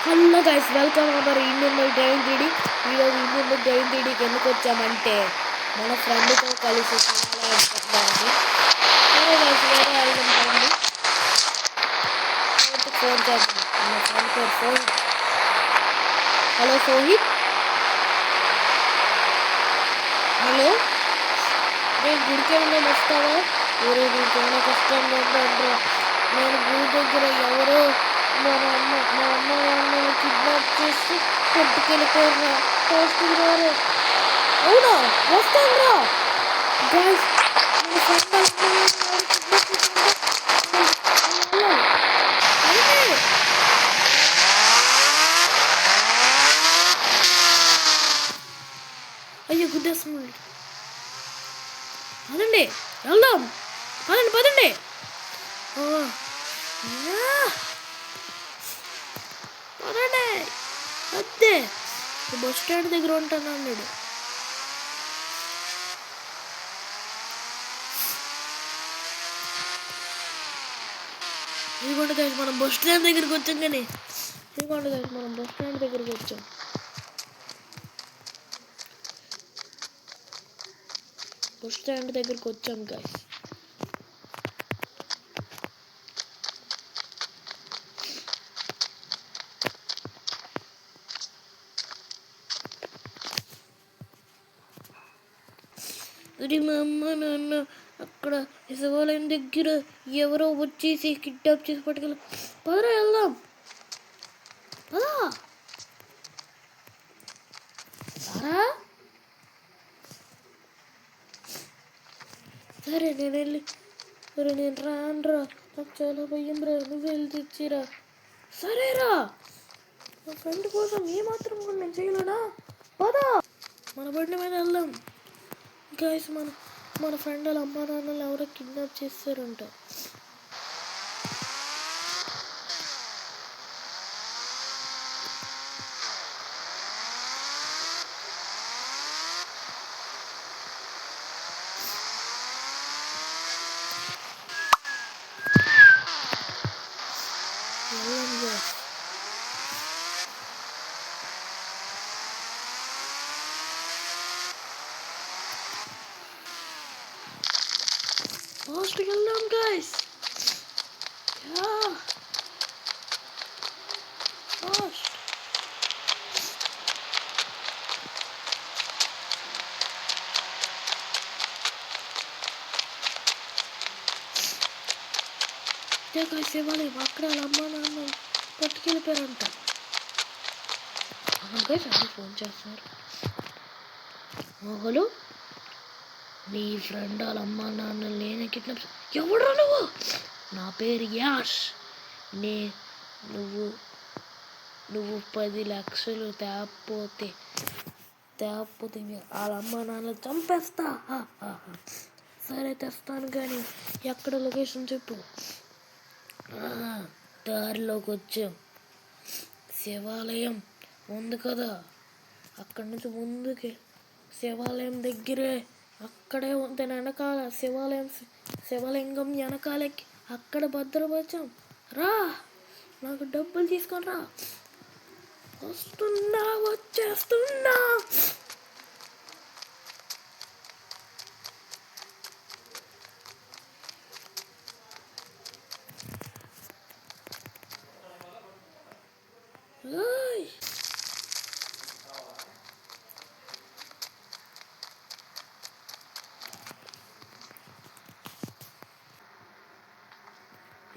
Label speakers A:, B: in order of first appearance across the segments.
A: Hello guys, welcome our Indian by driving three D. ఈరోజు Indian by driving త్రీడీకి ఎందుకు వచ్చామంటే మన ఫ్రెండ్తో కలిసి చెప్తామని. సరే గైస్, వేరే వెళ్దాం. ఫోన్ చేద్దాం. మన ఫ్రెండ్ పేరు సోహిత్. హలో సోహిత్. హలో, నేను గుడికి వెళ్ళడం వస్తావా? ఊరే చాలా కష్టంగా ఉందంటారా. నేను గుడి దగ్గర ఎవరో మా అమ్మ వాళ్ళని కిడ్నాప్ చేసి పట్టుకెళ్ళిపోయారా. హాస్టల్ రారు. అవునా, వస్తాను రా గాయస్. అయ్యో గుద్దేస్తున్నాడు. పదండి వెళ్దాం, పదండి పదండి. పదండి. అదే బస్ స్టాండ్ దగ్గర ఉంటాను అన్నాడు. ఇదిగోండి గైస్, మనం బస్ స్టాండ్ దగ్గరికి వచ్చాం. కానీ ఇదిగోండి గైస్, మనం బస్ స్టాండ్ దగ్గరికి వచ్చాం. బస్ స్టాండ్ దగ్గరికి వచ్చాం గైస్. అది మా అమ్మ నాన్న అక్కడ శివాలయం దగ్గర ఎవరో వచ్చేసి కిడ్నాప్ చేసి పట్టుకెళ్ళి. పదరా వెళ్దాం, పదా. సరే నేను వెళ్ళి, సరే నేను రానురా, నాకు చాలా భయం రా, నువ్వు వెళ్ళి తెచ్చిరా. సరేరా, మా ఫ్రెండ్ కోసం ఏమాత్రం కూడా నేను చేయలేనా. పదా, మన బండి మీద వెళ్దాం. గైస్, మన ఫ్రెండ్ వాళ్ళ అమ్మ నాన్నలు ఎవరో కిడ్నాప్ చేస్తారంట. ఫాస్ట్గా వెళ్దాం గైస్. ఫాస్ట్. గైస్, ఇవ్వాలి అక్కడ వాళ్ళ అమ్మ నాన్న పట్టుకెళ్ళిపోయారంట. గైస్ అన్నీ ఫోన్ చేస్తున్నారు. హలో, నీ ఫ్రెండ్ వాళ్ళ అమ్మ నాన్న నేనే కిడ్నాప్. ఎవడరా నువ్వు? నా పేరు యాష్. నువ్వు 10 లక్షలు తేకపోతే వాళ్ళ అమ్మ నాన్న చంపేస్తా. సరే తెస్తాను, కానీ ఎక్కడ లొకేషన్ చెప్పు. దారిలోకి వచ్చాం. శివాలయం ఉంది కదా, అక్కడి నుంచి ముందుకి శివాలయం దగ్గరే, అక్కడే ఉంది వెనకాల శివలింగం వెనకాలకి అక్కడ భద్రపరిచాం. రా, నాకు డబ్బులు తీసుకొని రా. వచ్చేస్తున్నా.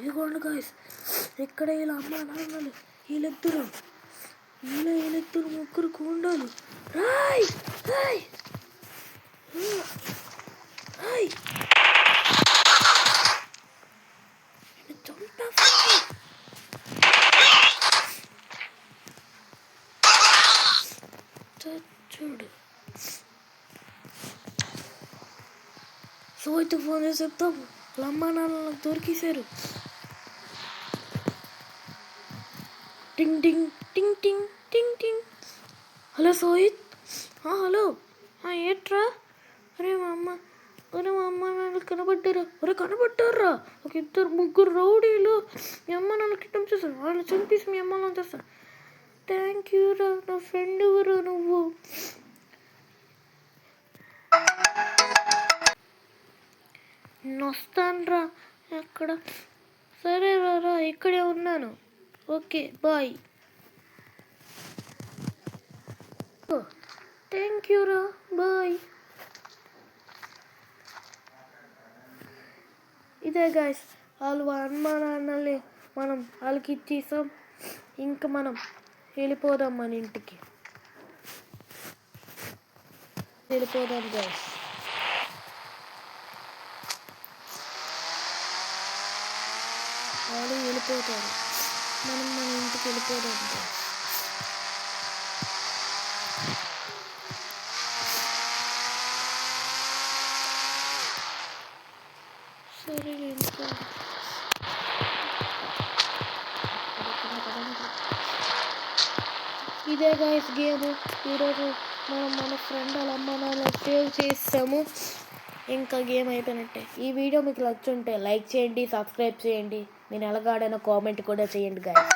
A: ఇదిగోండి గాయస్, ఇక్కడ వీళ్ళ అమ్మ నాన్నలు వీళ్ళిద్దరు ముగ్గురు కూండాలు. రాయ్ రాయ్ రాయ్ చూడు. సోయిత్ ఫోన్ చేసి చెప్తాము, వాళ్ళ అమ్మ నాన్న దొరికేశారు. టింగ్ టింగ్ టింగ్ టింగ్ టింగ్ టింగ్. హలో సోహిత్. హలో, ఏట్రా? మా అమ్మ నాన్న కనబడ్డారా? ఒక ముగ్గురు రౌడీలు మీ అమ్మ నాన్న కిడ్నాప్ చేస్తారు. వాళ్ళు చంపేసి మీ అమ్మ నాన్న తెస్తారు. థ్యాంక్ యూ రా, నా ఫ్రెండ్ రా నువ్వు. వస్తానురా. ఎక్కడ? సరే రా, ఇక్కడే ఉన్నాను. Okay bye. థ్యాంక్ యూ రా, బాయ్. ఇదే గాయస్, వాళ్ళ అమ్మ నాన్నల్ని మనం వాళ్ళకి ఇచ్చేసాం. ఇంకా మనం వెళ్ళిపోదాం, మన ఇంటికి వెళ్ళిపోదాం గాయస్. వాళ్ళు వెళ్ళిపోతారు, మనం మన ఇంటికి వెళ్ళిపోదాం గాయస్. సరే వెళ్ళిపోదాం. ఇదే గాయస్ గేమ్. ఈరోజు మనం మన ఫ్రెండ్ వాళ్ళ అమ్మ నాన్న సేవ్ చేస్తాము. ఇంకా గేమ్ అయిపోయినట్టే. ఈ వీడియో మీకు నచ్చుంటే లైక్ చేయండి, సబ్స్క్రైబ్ చేయండి. నేను ఎలాగాడైనా కామెంట్ కూడా చేయండి గాయస్.